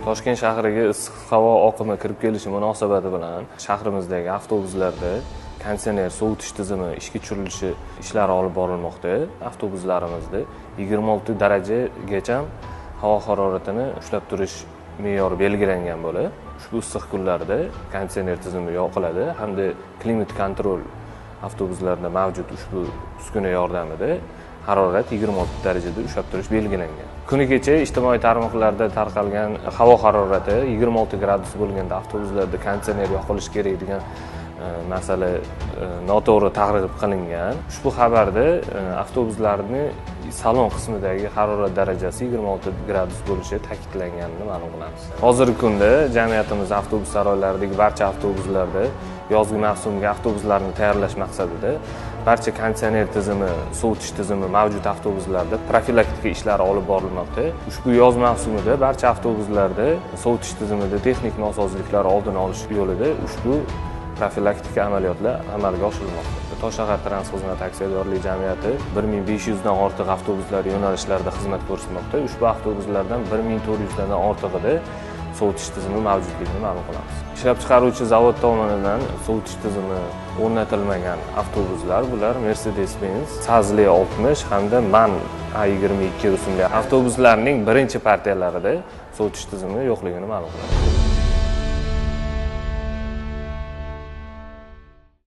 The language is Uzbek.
Toshkent shahriga issiq havo oqimi kirib kelishi munosabati bilan shahrimizdagi avtobuslarda konditsioner sovutish tizimi ishga tushirilishi ishlari olib borilmoqda. Avtobuslarimizda 26 darajagacha havo haroratini ushlab turish me'yori belgilangan bo'lib, ushbu issiq kunlarda konditsioner tizimi yoqiladi hamda klimat kontrol avtobuslarda mavjud ushbu uskuna yordamida harorat 26 darajada ushlab turish belgilangan. Kuni kecha ijtimoiy tarmoqlarda tarqalgan havo harorati 26 gradus bo'lganda avtobuslarda konditsioner yoqilishi kerak degan masala noto'g'ri targ'ib qilingan. Ushbu xabarda avtobuslarning salon qismidagi harorat darajasi 26 gradus bo'lishi ta'kidlanganini ma'lum qilamiz. Hozirgi kunda jamiyatimiz avtobus saroylaridagi barcha avtobuslarda yozgi mavsumga avtobuslarni tayyorlash maqsadida barcha konditsioner tizimi, sovutish tizimi mavjud avtobuslarda profilaktika ishlari olib borilmoqda. Ushbu yoz mavsumida barcha avtobuslarda sovutish tizimida texnik nosozliklar oldini olish yo'lida ushbu profilaktika amaliyotlar amalga oshirilmoqda. Toshshahar transport xizmati aksiyadorlik jamiyati 1500 dan ortiq avtobuslar yo'nalishlarida xizmat ko'rsatmoqda. Ushbu avtobuslardan 1400 dan ortig'ida sovutish tizimi mavjudligini ma'lum qilamiz. Ishlab chiqaruvchi zavod tomonidan sovutish tizimi o'rnatilmagan avtobuslar bular Mercedes-Benz Sazli 60 hamda MAN A22 rusumli avtobuslarning birinchi partiyalarida sovutish tizimi yo'qligini ma'lum qilamiz.